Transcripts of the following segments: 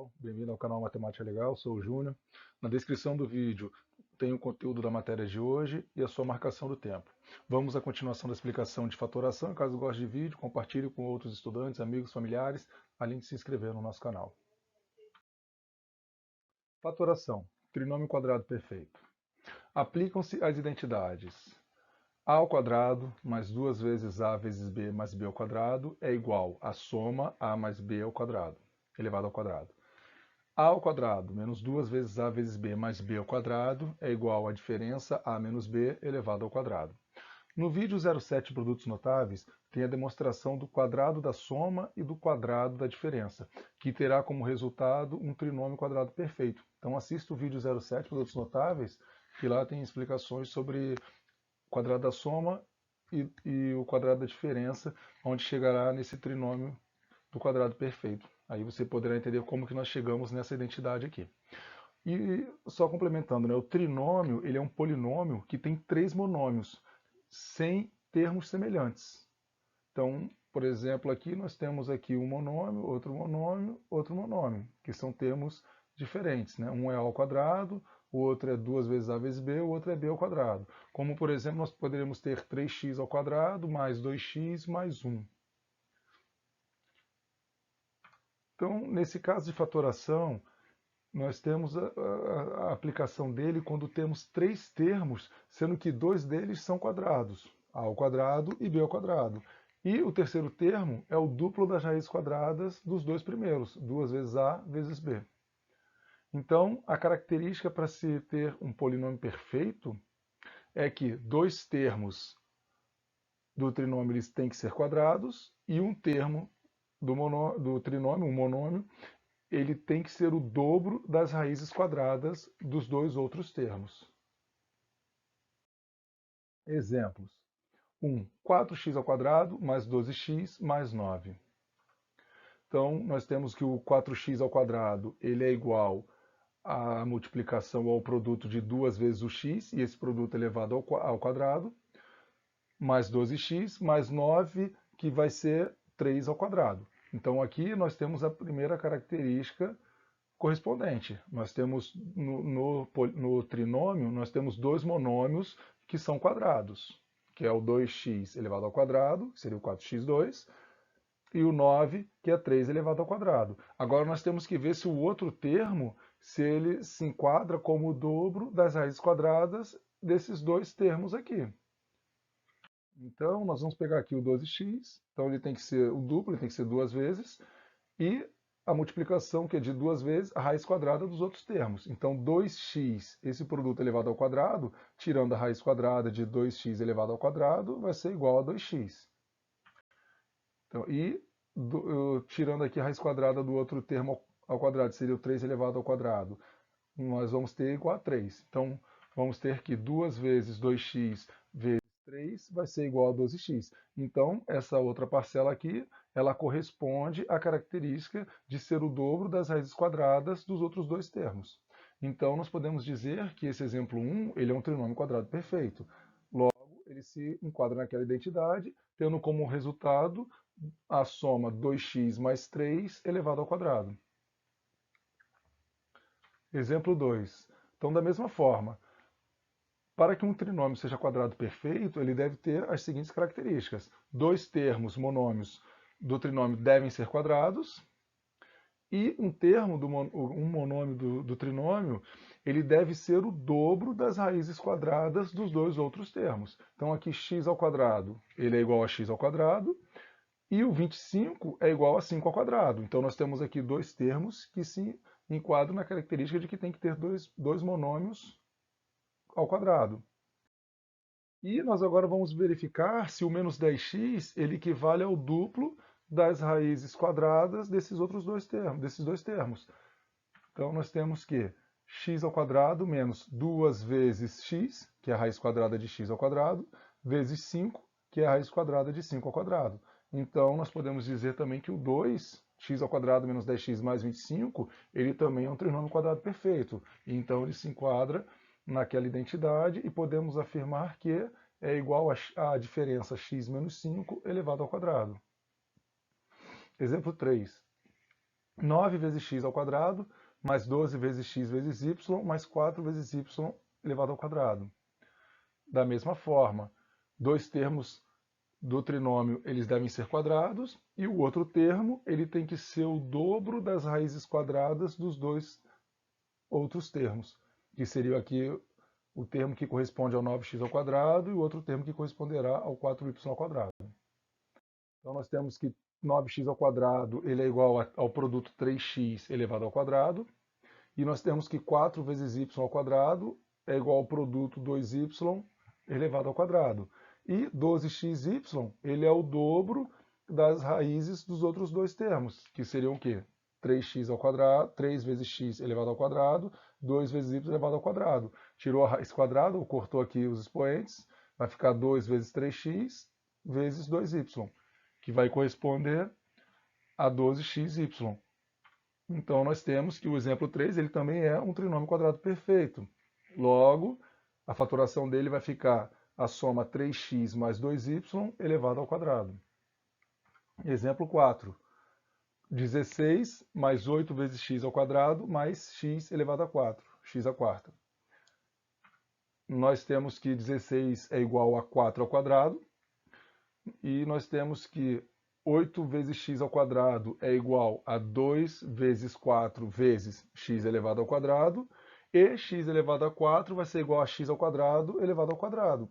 pessoal, bem-vindo ao canal Matemática Legal, sou o Júnior. Na descrição do vídeo tem o conteúdo da matéria de hoje e a sua marcação do tempo. Vamos à continuação da explicação de fatoração. Caso goste de vídeo, compartilhe com outros estudantes, amigos, familiares, além de se inscrever no nosso canal. Fatoração, trinômio quadrado perfeito. Aplicam-se as identidades a ao quadrado mais 2 vezes a vezes b mais b ao quadrado é igual à soma a mais b ao quadrado, elevado ao quadrado. A ao quadrado menos 2 vezes a vezes b mais b ao quadrado é igual à diferença a menos b elevado ao quadrado. No vídeo 07 Produtos Notáveis, tem a demonstração do quadrado da soma e do quadrado da diferença, que terá como resultado um trinômio quadrado perfeito. Então assista o vídeo 07 Produtos Notáveis, que lá tem explicações sobre o quadrado da soma e o quadrado da diferença, onde chegará nesse trinômio do quadrado perfeito. Aí você poderá entender como que nós chegamos nessa identidade aqui. E só complementando, né, o trinômio ele é um polinômio que tem 3 monômios, sem termos semelhantes. Então, por exemplo, aqui nós temos aqui um monômio, outro monômio, que são termos diferentes, né? Um é a ao quadrado, o outro é 2 vezes a vezes b, o outro é b ao quadrado. Como, por exemplo, nós poderíamos ter 3x ao quadrado mais 2x mais 1. Então, nesse caso de fatoração, nós temos a aplicação dele quando temos 3 termos, sendo que 2 deles são quadrados, a ao quadrado e b ao quadrado. E o terceiro termo é o duplo das raízes quadradas dos dois primeiros, 2 vezes a vezes b. Então, a característica para se ter um polinômio perfeito é que 2 termos do trinômio eles têm que ser quadrados e um termo do trinômio, um monômio, ele tem que ser o dobro das raízes quadradas dos dois outros termos. Exemplos. 4x ao quadrado mais 12x mais 9. Então, nós temos que o 4x ao quadrado ele é igual à multiplicação ao produto de 2 vezes o x, e esse produto elevado ao quadrado, mais 12x, mais 9, que vai ser 3 ao quadrado. Então, aqui nós temos a primeira característica correspondente. Nós temos no trinômio, nós temos 2 monômios que são quadrados, que é o 2x elevado ao quadrado, que seria o 4x2, e o 9, que é 3 elevado ao quadrado. Agora nós temos que ver se o outro termo, se ele se enquadra como o dobro das raízes quadradas desses dois termos aqui. Então, nós vamos pegar aqui o 12x, então ele tem que ser o duplo, ele tem que ser 2 vezes, e a multiplicação, que é de 2 vezes a raiz quadrada dos outros termos. Então, 2x, esse produto elevado ao quadrado, tirando a raiz quadrada de 2x elevado ao quadrado, vai ser igual a 2x. Então, tirando aqui a raiz quadrada do outro termo ao quadrado, seria o 3 elevado ao quadrado, nós vamos ter igual a 3. Então, vamos ter que 2 vezes 2x vezes 3 vai ser igual a 12x. Então, essa outra parcela aqui, ela corresponde à característica de ser o dobro das raízes quadradas dos outros dois termos. Então, nós podemos dizer que esse exemplo 1 ele é um trinômio quadrado perfeito. Logo, ele se enquadra naquela identidade, tendo como resultado a soma 2x mais 3 elevado ao quadrado. Exemplo 2. Então, da mesma forma, para que um trinômio seja quadrado perfeito, ele deve ter as seguintes características. 2 termos monômios do trinômio devem ser quadrados, e um monômio do trinômio, ele deve ser o dobro das raízes quadradas dos dois outros termos. Então aqui x ao quadrado, ele é igual a x ao quadrado, e o 25 é igual a 5 ao quadrado. Então nós temos aqui dois termos que se enquadram na característica de que tem que ter dois monômios ao quadrado. E nós agora vamos verificar se o menos 10x ele equivale ao duplo das raízes quadradas desses dois termos. Então nós temos que x ao quadrado menos 2 vezes x, que é a raiz quadrada de x ao quadrado, vezes 5, que é a raiz quadrada de 5 ao quadrado. Então nós podemos dizer também que o 2, x ao quadrado menos 10x mais 25, ele também é um trinômio quadrado perfeito. Então ele se enquadra naquela identidade e podemos afirmar que é igual à diferença x menos 5 elevado ao quadrado. Exemplo 3. 9 vezes x ao quadrado, mais 12 vezes x vezes y, mais 4 vezes y elevado ao quadrado. Da mesma forma, dois termos do trinômio eles devem ser quadrados, e o outro termo ele tem que ser o dobro das raízes quadradas dos dois outros termos, que seria aqui o termo que corresponde ao 9x ao quadrado e o outro termo que corresponderá ao 4y ao quadrado. Então nós temos que 9x ao quadrado ele é igual ao produto 3x elevado ao quadrado, e nós temos que 4 vezes y ao quadrado é igual ao produto 2y elevado ao quadrado. E 12xy ele é o dobro das raízes dos outros dois termos, que seriam o quê? 3x ao quadrado, 3 vezes x elevado ao quadrado, 2 vezes y elevado ao quadrado. Tirou a raiz quadrada, cortou aqui os expoentes, vai ficar 2 vezes 3x vezes 2y, que vai corresponder a 12xy. Então nós temos que o exemplo 3 ele também é um trinômio quadrado perfeito. Logo, a fatoração dele vai ficar a soma 3x mais 2y elevado ao quadrado. Exemplo 4. 16 mais 8 vezes x ao quadrado mais x elevado a 4, x à quarta. Nós temos que 16 é igual a 4 ao quadrado, e nós temos que 8 vezes x ao quadrado é igual a 2 vezes 4 vezes x elevado ao quadrado, e x elevado a 4 vai ser igual a x ao quadrado elevado ao quadrado.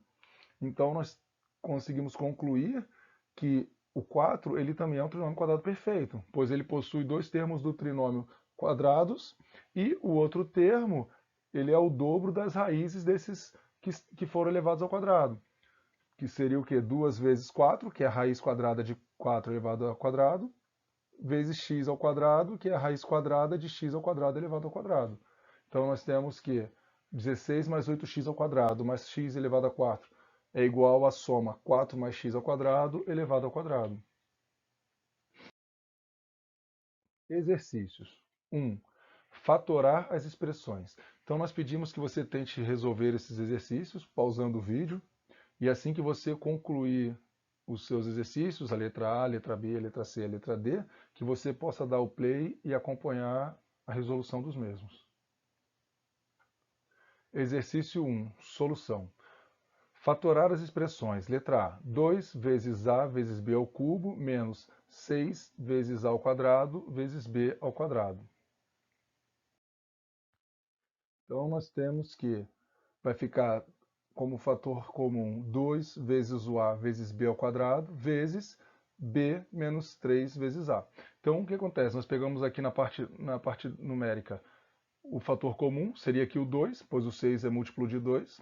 Então nós conseguimos concluir que o 4 ele também é um trinômio quadrado perfeito, pois ele possui dois termos do trinômio quadrados, e o outro termo ele é o dobro das raízes desses que foram elevados ao quadrado, que seria o quê? 2 vezes 4, que é a raiz quadrada de 4 elevado ao quadrado, vezes x ao quadrado, que é a raiz quadrada de x ao quadrado elevado ao quadrado. Então nós temos que 16 mais 8x ao quadrado mais x elevado a 4 é igual à soma 4 mais x ao quadrado elevado ao quadrado. Exercícios. 1. Fatorar as expressões. Então nós pedimos que você tente resolver esses exercícios pausando o vídeo, e assim que você concluir os seus exercícios, a letra A, a letra B, a letra C, a letra D, que você possa dar o play e acompanhar a resolução dos mesmos. Exercício 1. Solução. Fatorar as expressões. Letra A. 2 vezes A vezes B ao cubo menos 6 vezes A ao quadrado vezes B ao quadrado. Então nós temos que vai ficar como fator comum 2 vezes o A vezes B ao quadrado vezes B menos 3 vezes A. Então o que acontece? Nós pegamos aqui na parte numérica o fator comum, seria aqui o 2, pois o 6 é múltiplo de 2.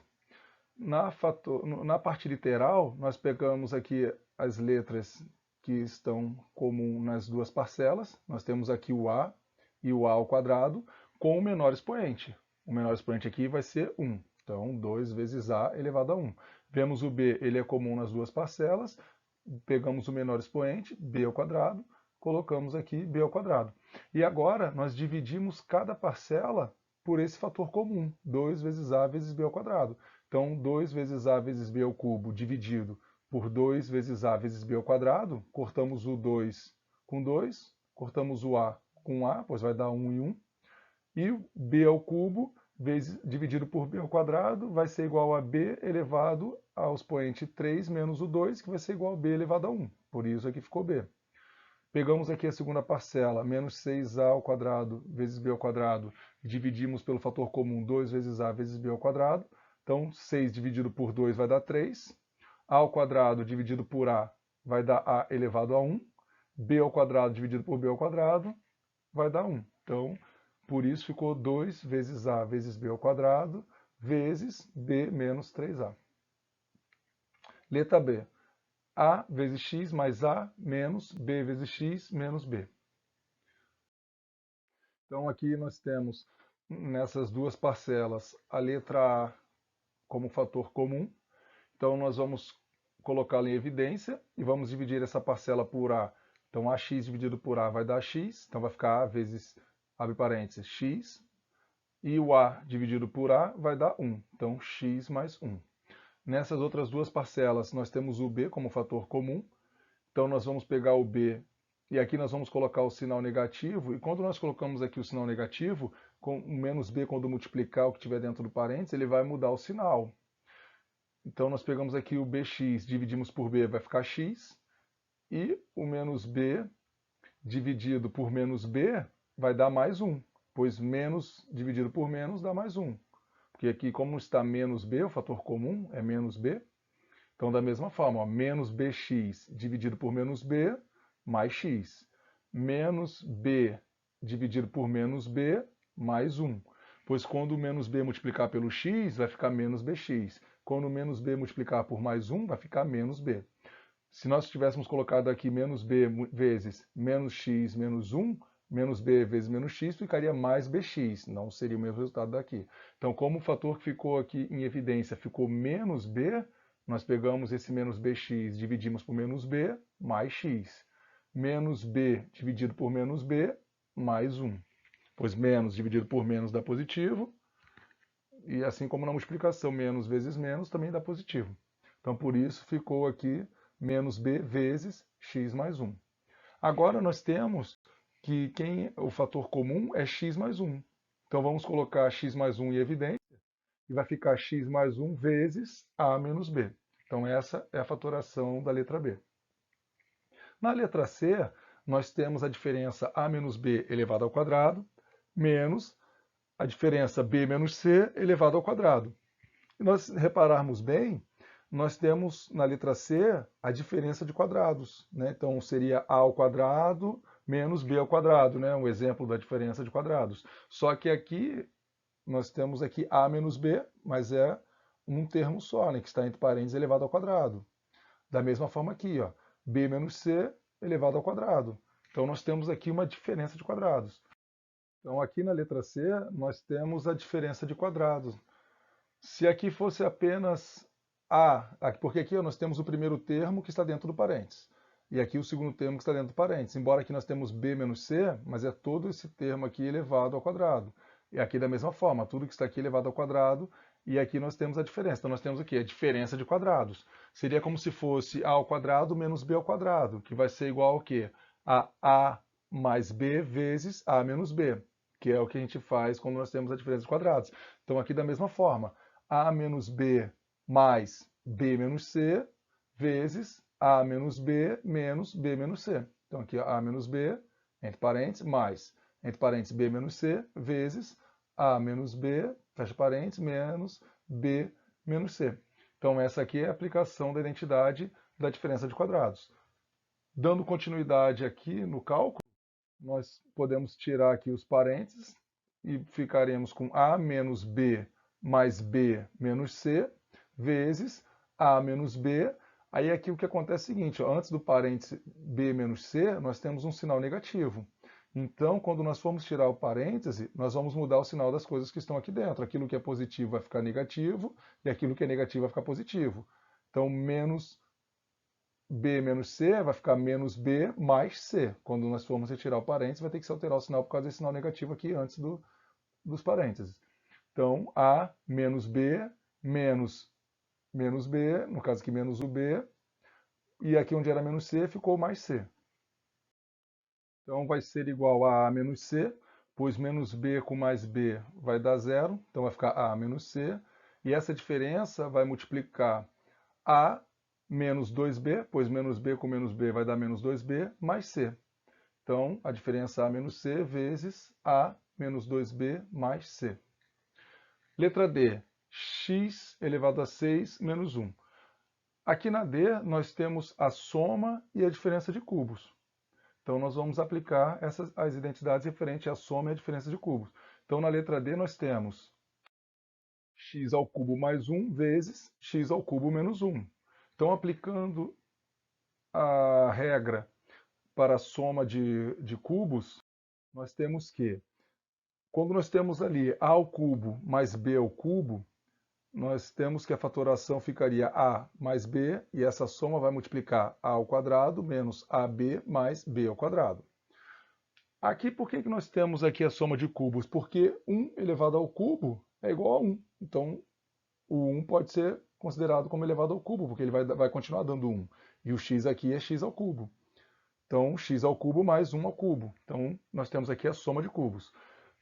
Na parte literal, nós pegamos aqui as letras que estão comum nas duas parcelas. Nós temos aqui o A e o A ao quadrado com o menor expoente. O menor expoente aqui vai ser 1. Então, 2 vezes A elevado a 1. Vemos o B, ele é comum nas duas parcelas. Pegamos o menor expoente, B ao quadrado, colocamos aqui B ao quadrado. E agora nós dividimos cada parcela por esse fator comum, 2 vezes A vezes B ao quadrado. Então, 2 vezes A vezes B ao cubo dividido por 2 vezes A vezes B ao quadrado, cortamos o 2 com 2, cortamos o A com A, pois vai dar 1 e 1, e o B ao cubo dividido por B ao quadrado vai ser igual a B elevado ao expoente 3 menos o 2, que vai ser igual a B elevado a 1. Por isso aqui ficou B. Pegamos aqui a segunda parcela, menos 6A ao quadrado vezes B ao quadrado, dividimos pelo fator comum 2 vezes A vezes B ao quadrado. Então, 6 dividido por 2 vai dar 3. A ao quadrado dividido por A vai dar A elevado a 1. B ao quadrado dividido por B ao quadrado vai dar 1. Então, por isso ficou 2 vezes A vezes B ao quadrado vezes B menos 3A. Letra B. A vezes x mais A menos B vezes x menos B. Então aqui nós temos nessas duas parcelas a letra A como fator comum. Então nós vamos colocá-la em evidência e vamos dividir essa parcela por A. Então AX dividido por A vai dar X, então vai ficar A vezes, abre parênteses, X. E o A dividido por A vai dar 1, então X mais 1. Nessas outras duas parcelas nós temos o B como fator comum, então nós vamos pegar o B e aqui nós vamos colocar o sinal negativo, e quando nós colocamos aqui o sinal negativo, com o menos b, quando multiplicar o que tiver dentro do parênteses, ele vai mudar o sinal. Então nós pegamos aqui o bx, dividimos por b, vai ficar x, e o menos b dividido por menos b vai dar mais 1, pois menos dividido por menos dá mais 1. Porque aqui, como está menos b, o fator comum é menos b, então da mesma forma, ó, menos bx dividido por menos b, mais x. Menos b dividido por menos b, mais 1. Pois quando o menos b multiplicar pelo x, vai ficar menos bx. Quando o menos b multiplicar por mais 1, vai ficar menos b. Se nós tivéssemos colocado aqui menos b vezes menos x menos 1, menos b vezes menos x ficaria mais bx, não seria o mesmo resultado daqui. Então, como o fator que ficou aqui em evidência ficou menos b, nós pegamos esse menos bx, dividimos por menos b, mais x. Menos b dividido por menos b, mais 1. Pois menos dividido por menos dá positivo, e assim como na multiplicação, menos vezes menos também dá positivo. Então, por isso, ficou aqui menos b vezes x mais 1. Agora nós temos que o fator comum é x mais 1. Então vamos colocar x mais 1 em evidência e vai ficar x mais 1 vezes a menos b. Então essa é a fatoração da letra B. Na letra C, nós temos a diferença a menos b elevado ao quadrado menos a diferença b menos c elevado ao quadrado. E nós repararmos bem, nós temos na letra C a diferença de quadrados, né? Então seria a ao quadrado menos b ao quadrado, né? Um exemplo da diferença de quadrados. Só que aqui nós temos aqui a menos b, mas é um termo só, né? Que está entre parênteses elevado ao quadrado. Da mesma forma aqui, ó, b menos c elevado ao quadrado. Então nós temos aqui uma diferença de quadrados. Então aqui na letra C nós temos a diferença de quadrados. Se aqui fosse apenas A, porque aqui nós temos o primeiro termo que está dentro do parênteses, e aqui o segundo termo que está dentro do parênteses. Embora aqui nós temos B menos C, mas é todo esse termo aqui elevado ao quadrado. E aqui da mesma forma, tudo que está aqui elevado ao quadrado, e aqui nós temos a diferença. Então nós temos aqui a diferença de quadrados. Seria como se fosse A ao quadrado menos B ao quadrado, que vai ser igual ao quê? A mais B vezes A menos B, que é o que a gente faz quando nós temos a diferença de quadrados. Então aqui da mesma forma, a menos b mais b menos c vezes a menos b menos c. Então aqui a menos b, entre parênteses, mais, entre parênteses, b menos c, vezes a menos b, fecha parênteses, menos b menos c. Então essa aqui é a aplicação da identidade da diferença de quadrados. Dando continuidade aqui no cálculo, nós podemos tirar aqui os parênteses e ficaremos com a menos b mais b menos c, vezes a menos b. Aí aqui o que acontece é o seguinte, ó, antes do parêntese b menos c, nós temos um sinal negativo. Então, quando nós formos tirar o parêntese, nós vamos mudar o sinal das coisas que estão aqui dentro. Aquilo que é positivo vai ficar negativo, e aquilo que é negativo vai ficar positivo. Então, menos b menos c vai ficar menos b mais c. Quando nós formos retirar o parêntese, vai ter que se alterar o sinal por causa desse sinal negativo aqui antes dos parênteses. Então, a menos b menos b, no caso aqui menos o b, e aqui onde era menos c ficou mais c. Então vai ser igual a menos c, pois menos b com mais b vai dar zero, então vai ficar a menos c, e essa diferença vai multiplicar a menos 2b, pois menos b com menos b vai dar menos 2b, mais c. Então, a diferença a menos c vezes a menos 2b mais c. Letra D, x elevado a 6 menos 1. Aqui na D, nós temos a soma e a diferença de cubos. Então, nós vamos aplicar as identidades referentes à soma e à diferença de cubos. Então, na letra D, nós temos x ao cubo mais 1 vezes x ao cubo menos 1. Então, aplicando a regra para a soma de cubos, nós temos que, quando nós temos ali a ao cubo mais b ao cubo, nós temos que a fatoração ficaria a mais b, e essa soma vai multiplicar a ao quadrado menos ab mais b ao quadrado. Aqui, por que nós temos aqui a soma de cubos? Porque 1 elevado ao cubo é igual a 1. Então, o 1 pode ser considerado como elevado ao cubo, porque ele vai continuar dando 1. E o x aqui é x ao cubo. Então, x ao cubo mais 1 ao cubo. Então, nós temos aqui a soma de cubos.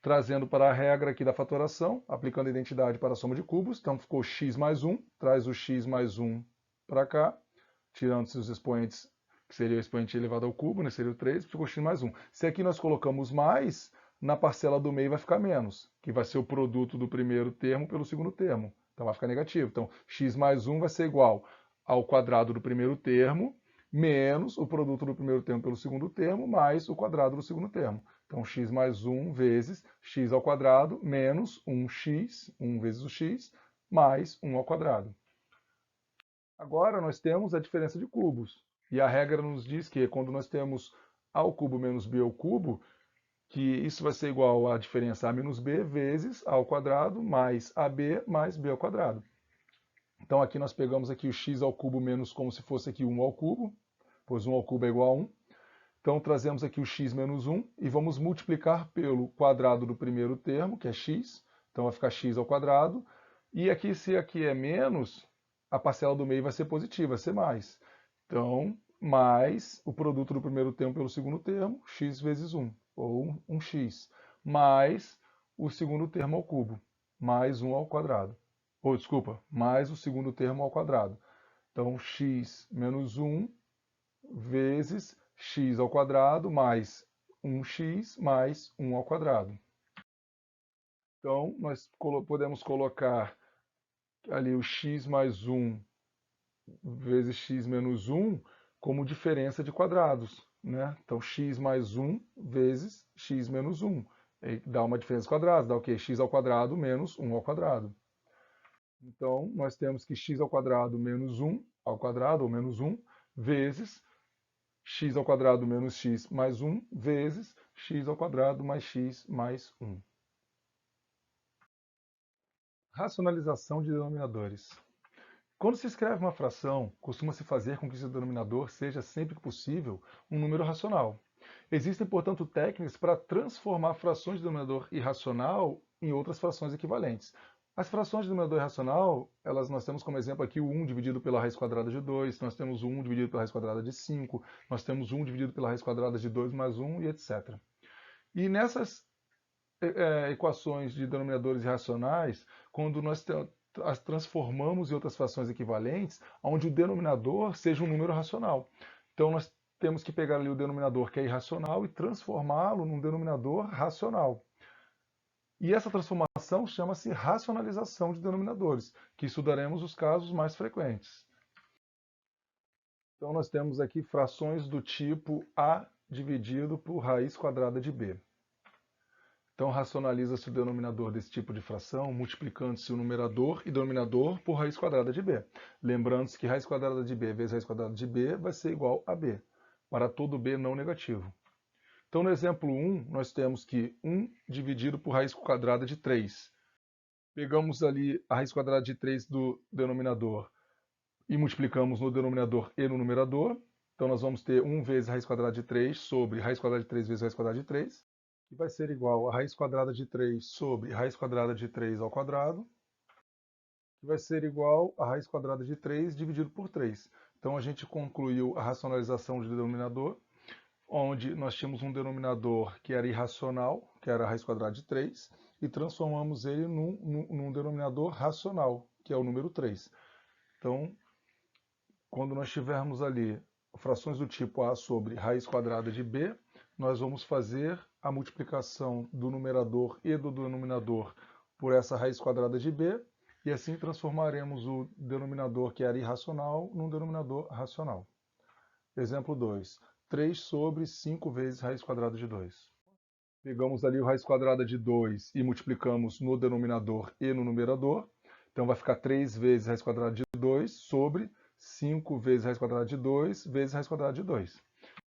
Trazendo para a regra aqui da fatoração, aplicando a identidade para a soma de cubos, então ficou x mais 1, traz o x mais 1 para cá, tirando-se os expoentes, que seria o expoente elevado ao cubo, né, seria o 3, ficou x mais 1. Se aqui nós colocamos mais, na parcela do meio vai ficar menos, que vai ser o produto do primeiro termo pelo segundo termo. Então vai ficar negativo. Então, x mais 1 vai ser igual ao quadrado do primeiro termo, menos o produto do primeiro termo pelo segundo termo, mais o quadrado do segundo termo. Então, x mais 1 vezes x ao quadrado menos 1x, 1 vezes o x, mais 1 ao quadrado. Agora, nós temos a diferença de cubos. E a regra nos diz que quando nós temos a ao cubo menos b ao cubo, que isso vai ser igual à diferença a menos b vezes a ao quadrado mais ab mais b ao quadrado. Então, aqui nós pegamos aqui o x ao cubo menos como se fosse aqui 1 ao cubo, pois 1 ao cubo é igual a 1. Então, trazemos aqui o x menos 1 e vamos multiplicar pelo quadrado do primeiro termo, que é x. Então, vai ficar x ao quadrado. E aqui, se aqui é menos, a parcela do meio vai ser positiva, vai ser mais. Então, mais o produto do primeiro termo pelo segundo termo, x vezes 1, ou 1x, mais o segundo termo ao cubo, mais 1 ao quadrado. Ou, desculpa, mais o segundo termo ao quadrado. Então, x menos 1 vezes x ao quadrado mais 1x mais 1 ao quadrado. Então, nós podemos colocar ali o x mais 1 vezes x menos 1 como diferença de quadrados, né? Então, x mais 1 vezes x menos 1. E dá uma diferença de quadrados, dá o quê? X ao quadrado menos 1 ao quadrado. Então, nós temos que x ao quadrado menos 1 ao quadrado, ou menos 1, vezes x ao quadrado menos x mais 1 vezes x ao quadrado mais x mais 1. Racionalização de denominadores. Quando se escreve uma fração, costuma-se fazer com que seu denominador seja, sempre que possível, um número racional. Existem, portanto, técnicas para transformar frações de denominador irracional em outras frações equivalentes. As frações de denominador irracional, nós temos como exemplo aqui o 1 dividido pela raiz quadrada de 2, nós temos o 1 dividido pela raiz quadrada de 5, nós temos 1 dividido pela raiz quadrada de 2 mais 1 e etc. E nessas equações de denominadores irracionais, quando nós as transformamos em outras frações equivalentes, onde o denominador seja um número racional. Então nós temos que pegar ali o denominador que é irracional e transformá-lo num denominador racional. E essa transformação chama-se racionalização de denominadores, que estudaremos os casos mais frequentes. Então nós temos aqui frações do tipo a dividido por raiz quadrada de b. Então racionaliza-se o denominador desse tipo de fração, multiplicando-se o numerador e denominador por raiz quadrada de b. Lembrando-se que raiz quadrada de b vezes raiz quadrada de b vai ser igual a b, para todo b não negativo. Então, no exemplo 1, nós temos que 1 dividido por raiz quadrada de 3. Pegamos ali a raiz quadrada de 3 do denominador e multiplicamos no denominador e no numerador. Então, nós vamos ter 1 vezes raiz quadrada de 3 sobre raiz quadrada de 3 vezes raiz quadrada de 3, que vai ser igual a raiz quadrada de 3 sobre raiz quadrada de 3 ao quadrado, que vai ser igual a raiz quadrada de 3 dividido por 3. Então, a gente concluiu a racionalização de denominador, onde nós tínhamos um denominador que era irracional, que era a raiz quadrada de 3, e transformamos ele num denominador racional, que é o número 3. Então, quando nós tivermos ali frações do tipo a sobre raiz quadrada de b, nós vamos fazer a multiplicação do numerador e do denominador por essa raiz quadrada de b, e assim transformaremos o denominador que era irracional num denominador racional. Exemplo 2. 3 sobre 5 vezes raiz quadrada de 2. Pegamos ali o raiz quadrada de 2 e multiplicamos no denominador e no numerador. Então vai ficar 3 vezes raiz quadrada de 2 sobre 5 vezes raiz quadrada de 2 vezes raiz quadrada de 2.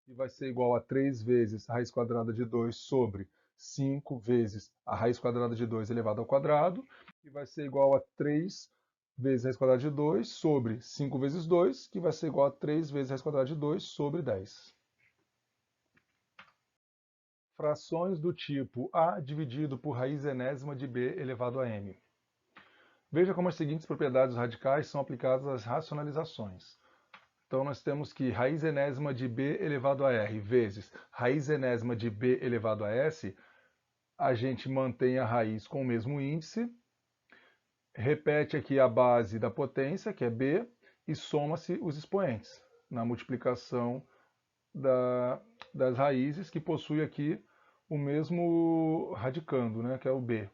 E vai ser igual a 3 vezes a raiz quadrada de 2 sobre 5 vezes a raiz quadrada de 2 elevado ao quadrado. E vai ser igual a 3 vezes raiz quadrada de 2 sobre 5 vezes 2, que vai ser igual a 3 vezes raiz quadrada de 2 sobre 10. Frações do tipo a dividido por raiz enésima de b elevado a m. Veja como as seguintes propriedades radicais são aplicadas às racionalizações. Então nós temos que raiz enésima de b elevado a r vezes raiz enésima de b elevado a s, a gente mantém a raiz com o mesmo índice, repete aqui a base da potência, que é b, e soma-se os expoentes na multiplicação das raízes, que possui aqui o mesmo radicando, né, que é o b,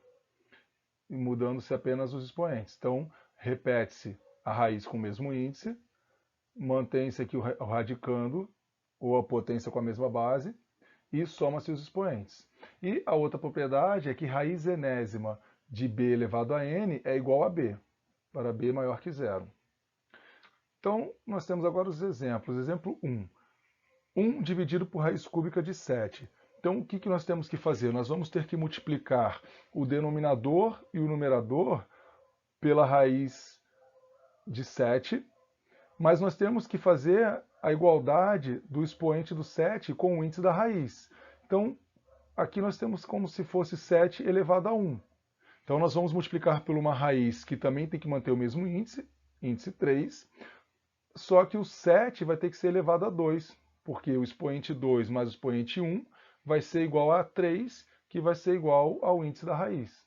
e mudando-se apenas os expoentes. Então, repete-se a raiz com o mesmo índice, mantém-se aqui o radicando, ou a potência com a mesma base, e soma-se os expoentes. E a outra propriedade é que raiz enésima de b elevado a n é igual a b, para b maior que zero. Então, nós temos agora os exemplos. Exemplo 1. 1 dividido por raiz cúbica de 7. Então, o que nós temos que fazer? Nós vamos ter que multiplicar o denominador e o numerador pela raiz de 7, mas nós temos que fazer a igualdade do expoente do 7 com o índice da raiz. Então, aqui nós temos como se fosse 7 elevado a 1. Então, nós vamos multiplicar por uma raiz que também tem que manter o mesmo índice, índice 3, só que o 7 vai ter que ser elevado a 2, porque o expoente 2 mais o expoente 1 vai ser igual a 3, que vai ser igual ao índice da raiz.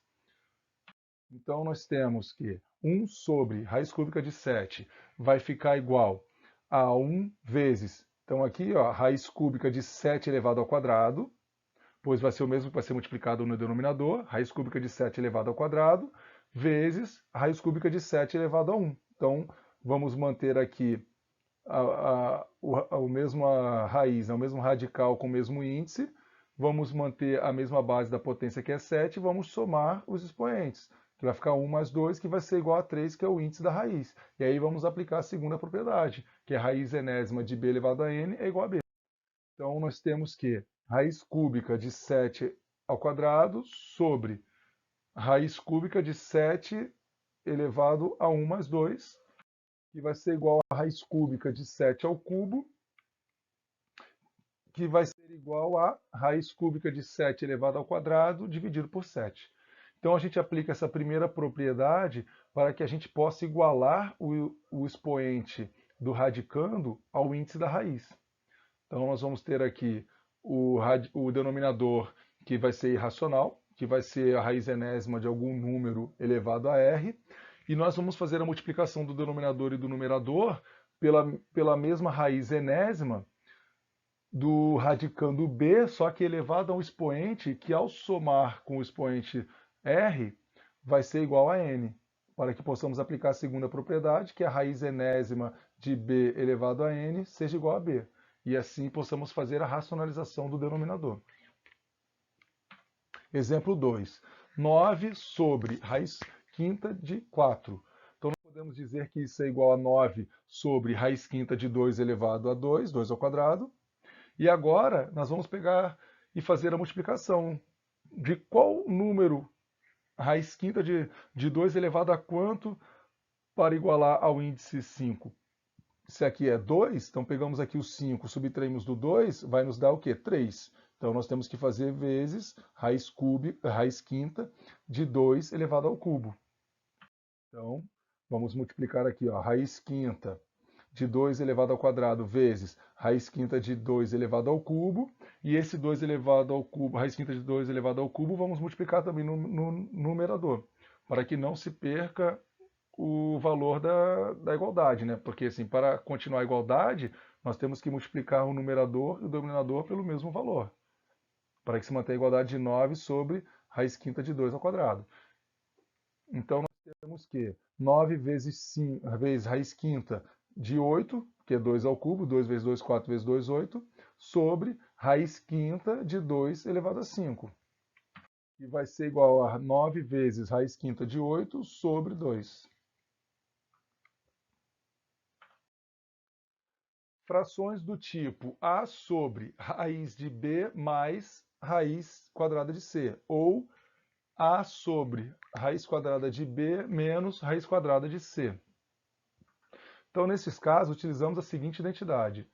Então, nós temos que 1 sobre raiz cúbica de 7 vai ficar igual a 1 vezes, então aqui, ó, raiz cúbica de 7 elevado ao quadrado, pois vai ser o mesmo que vai ser multiplicado no denominador, raiz cúbica de 7 elevado ao quadrado, vezes raiz cúbica de 7 elevado a 1. Então, vamos manter aqui a mesma raiz, o mesmo radical com o mesmo índice, vamos manter a mesma base da potência, que é 7, e vamos somar os expoentes, que vai ficar 1 mais 2, que vai ser igual a 3, que é o índice da raiz. E aí vamos aplicar a segunda propriedade, que é raiz enésima de b elevado a n é igual a b. Então, nós temos que raiz cúbica de 7 ao quadrado sobre raiz cúbica de 7 elevado a 1 mais 2, que vai ser igual a raiz cúbica de 7 ao cubo, que vai ser igual a raiz cúbica de 7 elevado ao quadrado dividido por 7. Então, a gente aplica essa primeira propriedade para que a gente possa igualar o expoente do radicando ao índice da raiz. Então, nós vamos ter aqui o denominador, que vai ser irracional, que vai ser a raiz enésima de algum número elevado a r, e nós vamos fazer a multiplicação do denominador e do numerador pela mesma raiz enésima do radicando b, só que elevado a um expoente que, ao somar com o expoente r, vai ser igual a n, para que possamos aplicar a segunda propriedade, que é a raiz enésima de b elevado a n seja igual a b. E assim possamos fazer a racionalização do denominador. Exemplo 2. 9 sobre raiz quinta de 4. Então, nós podemos dizer que isso é igual a 9 sobre raiz quinta de 2 elevado a 2, 2 ao quadrado. E agora, nós vamos pegar e fazer a multiplicação de qual número, raiz quinta de 2 elevado a quanto, para igualar ao índice 5. Se aqui é 2, então pegamos aqui o 5, subtraímos do 2, vai nos dar o quê? 3. Então nós temos que fazer vezes raiz quinta de 2 elevado ao cubo. Então, vamos multiplicar aqui, ó, raiz quinta de 2 elevado ao quadrado vezes raiz quinta de 2 elevado ao cubo, e esse 2 elevado ao cubo, raiz quinta de 2 elevado ao cubo, vamos multiplicar também no numerador, para que não se perca o valor da igualdade, né? Porque assim, para continuar a igualdade, nós temos que multiplicar o numerador e o denominador pelo mesmo valor, para que se mantenha a igualdade de 9 sobre raiz quinta de 2 ao quadrado. Então, nós temos que 9 vezes raiz quinta de 8, que é 2 ao cubo, 2 vezes 2, 4 vezes 2, 8, sobre raiz quinta de 2 elevado a 5, que vai ser igual a 9 vezes raiz quinta de 8 sobre 2. Frações do tipo a sobre raiz de b mais raiz quadrada de c, ou a sobre raiz quadrada de b menos raiz quadrada de c. Então, nesses casos, utilizamos a seguinte identidade: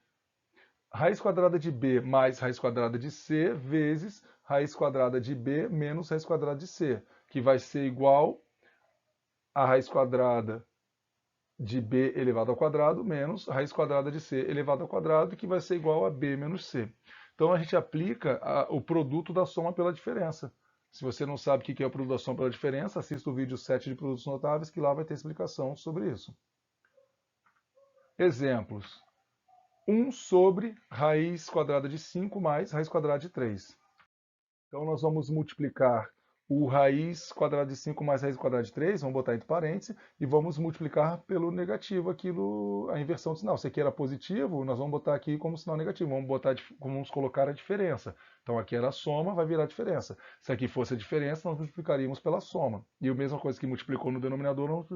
raiz quadrada de b mais raiz quadrada de c vezes raiz quadrada de b menos raiz quadrada de c, que vai ser igual a raiz quadrada de b elevado ao quadrado menos raiz quadrada de c elevado ao quadrado, que vai ser igual a b menos c. Então a gente aplica o produto da soma pela diferença. Se você não sabe o que é o produto da soma pela diferença, assista o vídeo 7 de produtos notáveis, que lá vai ter explicação sobre isso. Exemplos. 1 sobre raiz quadrada de 5 mais raiz quadrada de 3. Então nós vamos multiplicar o raiz quadrada de 5 mais raiz quadrada de 3, vamos botar entre parênteses, e vamos multiplicar pelo negativo aqui, a inversão do sinal. Se aqui era positivo, nós vamos botar aqui como sinal negativo, vamos colocar a diferença. Então aqui era a soma, vai virar a diferença. Se aqui fosse a diferença, nós multiplicaríamos pela soma. E a mesma coisa que multiplicou no denominador, nós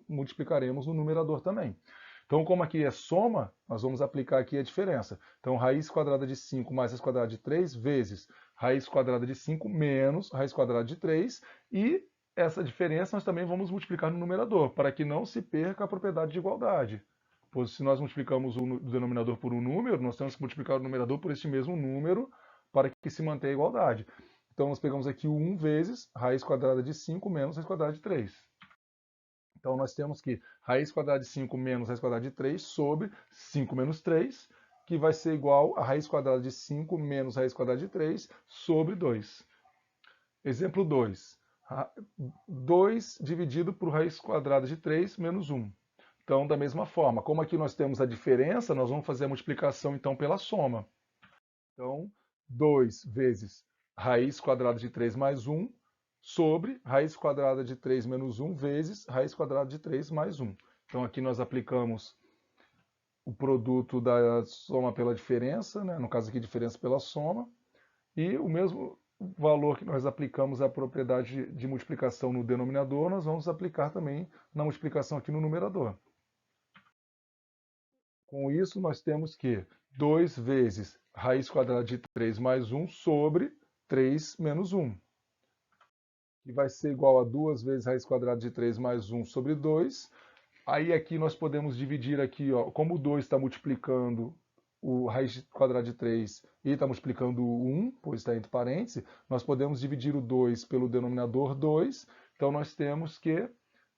multiplicaremos no numerador também. Então, como aqui é soma, nós vamos aplicar aqui a diferença. Então, raiz quadrada de 5 mais raiz quadrada de 3 vezes raiz quadrada de 5 menos raiz quadrada de 3. E essa diferença nós também vamos multiplicar no numerador, para que não se perca a propriedade de igualdade. Pois se nós multiplicamos o denominador por um número, nós temos que multiplicar o numerador por este mesmo número para que se mantenha a igualdade. Então, nós pegamos aqui o 1 vezes raiz quadrada de 5 menos raiz quadrada de 3. Então, nós temos que raiz quadrada de 5 menos raiz quadrada de 3 sobre 5 menos 3, que vai ser igual a raiz quadrada de 5 menos raiz quadrada de 3 sobre 2. Exemplo 2. 2 dividido por raiz quadrada de 3 menos 1. Então, da mesma forma, como aqui nós temos a diferença, nós vamos fazer a multiplicação, então, pela soma. Então, 2 vezes raiz quadrada de 3 mais 1 sobre raiz quadrada de 3 menos 1 vezes raiz quadrada de 3 mais 1. Então aqui nós aplicamos o produto da soma pela diferença, né? No caso aqui diferença pela soma, e o mesmo valor que nós aplicamos à propriedade de multiplicação no denominador, nós vamos aplicar também na multiplicação aqui no numerador. Com isso nós temos que 2 vezes raiz quadrada de 3 mais 1 sobre 3 menos 1. Que vai ser igual a 2 vezes raiz quadrada de 3 mais 1 sobre 2. Aí aqui nós podemos dividir aqui, ó, como o 2 está multiplicando o raiz quadrada de 3 e está multiplicando o 1, pois está entre parênteses, nós podemos dividir o 2 pelo denominador 2. Então nós temos que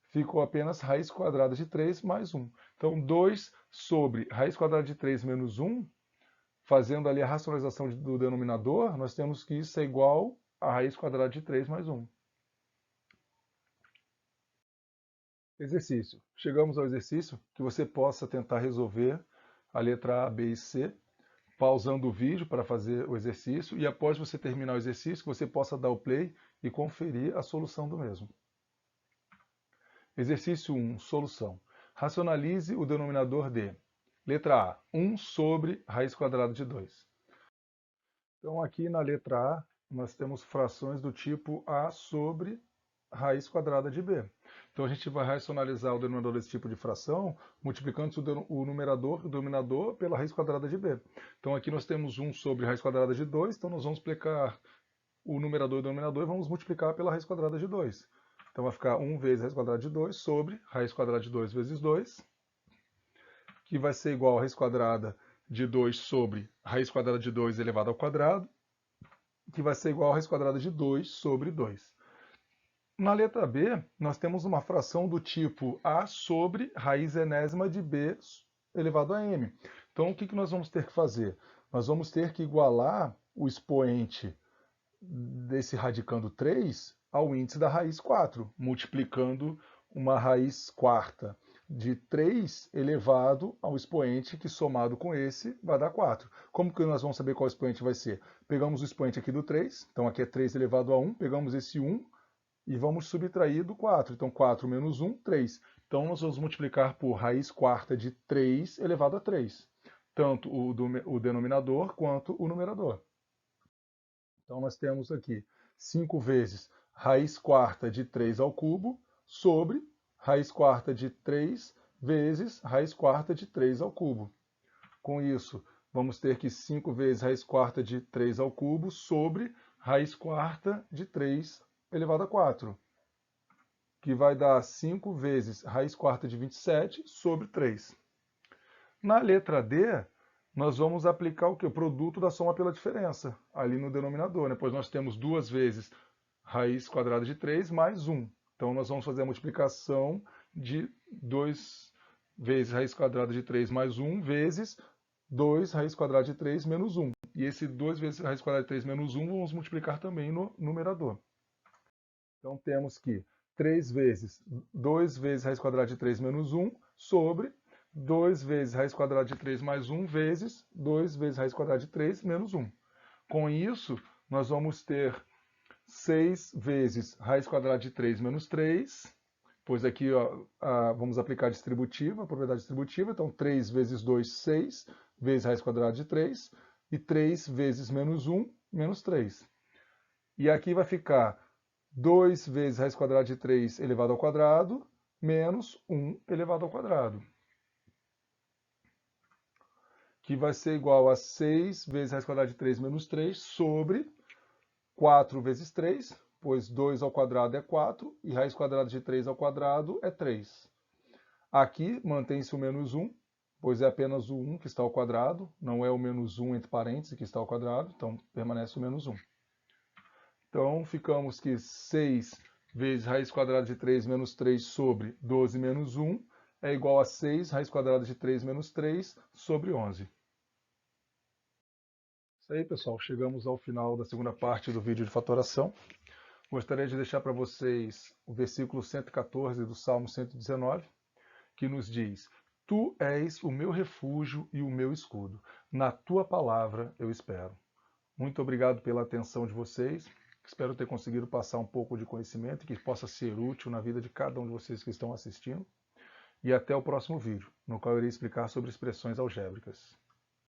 ficou apenas raiz quadrada de 3 mais 1. Então 2 sobre raiz quadrada de 3 menos 1, fazendo ali a racionalização do denominador, nós temos que isso é igual a raiz quadrada de 3 mais 1. Exercício. Chegamos ao exercício que você possa tentar resolver a letra A, B e C, pausando o vídeo para fazer o exercício, e após você terminar o exercício, você possa dar o play e conferir a solução do mesmo. Exercício 1, solução. Racionalize o denominador de letra A, 1 sobre raiz quadrada de 2. Então aqui na letra A, nós temos frações do tipo A sobre raiz quadrada de B. Então a gente vai racionalizar o denominador desse tipo de fração, multiplicando o numerador e o denominador pela raiz quadrada de B. Então aqui nós temos 1 sobre raiz quadrada de 2, então nós vamos explicar o numerador e o denominador e vamos multiplicar pela raiz quadrada de 2. Então vai ficar 1 vezes raiz quadrada de 2 sobre raiz quadrada de 2 vezes 2, que vai ser igual a raiz quadrada de 2 sobre raiz quadrada de 2 elevado ao quadrado, que vai ser igual a raiz quadrada de 2 sobre 2. Na letra B, nós temos uma fração do tipo A sobre raiz enésima de B elevado a M. Então, o que nós vamos ter que fazer? Nós vamos ter que igualar o expoente desse radicando 3 ao índice da raiz 4, multiplicando uma raiz quarta de 3 elevado ao expoente que somado com esse vai dar 4. Como que nós vamos saber qual expoente vai ser? Pegamos o expoente aqui do 3, então aqui é 3 elevado a 1, pegamos esse 1, e vamos subtrair do 4. Então, 4 menos 1, 3. Então, nós vamos multiplicar por raiz quarta de 3 elevado a 3. Tanto o denominador quanto o numerador. Então, nós temos aqui 5 vezes raiz quarta de 3 ao cubo sobre raiz quarta de 3 vezes raiz quarta de 3 ao cubo. Com isso, vamos ter que 5 vezes raiz quarta de 3 ao cubo sobre raiz quarta de 3 elevado a 4, que vai dar 5 vezes raiz quarta de 27 sobre 3. Na letra D, nós vamos aplicar o que? O produto da soma pela diferença, ali no denominador, né? Pois nós temos 2 vezes raiz quadrada de 3 mais 1. Então nós vamos fazer a multiplicação de 2 vezes raiz quadrada de 3 mais 1, vezes 2 raiz quadrada de 3 menos 1. E esse 2 vezes raiz quadrada de 3 menos 1 vamos multiplicar também no numerador. Então temos que 3 vezes 2 vezes raiz quadrada de 3 menos 1 sobre 2 vezes raiz quadrada de 3 mais 1 vezes 2 vezes raiz quadrada de 3 menos 1. Com isso, nós vamos ter 6 vezes raiz quadrada de 3 menos 3, pois aqui ó, vamos aplicar a distributiva, a propriedade distributiva, então 3 vezes 2, 6, vezes raiz quadrada de 3, e 3 vezes menos 1, menos 3. E aqui vai ficar 2 vezes raiz quadrada de 3 elevado ao quadrado, menos 1 elevado ao quadrado, que vai ser igual a 6 vezes raiz quadrada de 3 menos 3 sobre 4 vezes 3, pois 2 ao quadrado é 4, e raiz quadrada de 3 ao quadrado é 3. Aqui mantém-se o menos 1, pois é apenas o 1 que está ao quadrado, não é o menos 1 entre parênteses que está ao quadrado, então permanece o menos 1. Então ficamos que 6 vezes raiz quadrada de 3 menos 3 sobre 12 menos 1 é igual a 6 raiz quadrada de 3 menos 3 sobre 11. Isso aí, pessoal, chegamos ao final da segunda parte do vídeo de fatoração. Gostaria de deixar para vocês o versículo 114 do Salmo 119, que nos diz: Tu és o meu refúgio e o meu escudo. Na tua palavra eu espero. Muito obrigado pela atenção de vocês. Espero ter conseguido passar um pouco de conhecimento e que possa ser útil na vida de cada um de vocês que estão assistindo. E até o próximo vídeo, no qual eu irei explicar sobre expressões algébricas.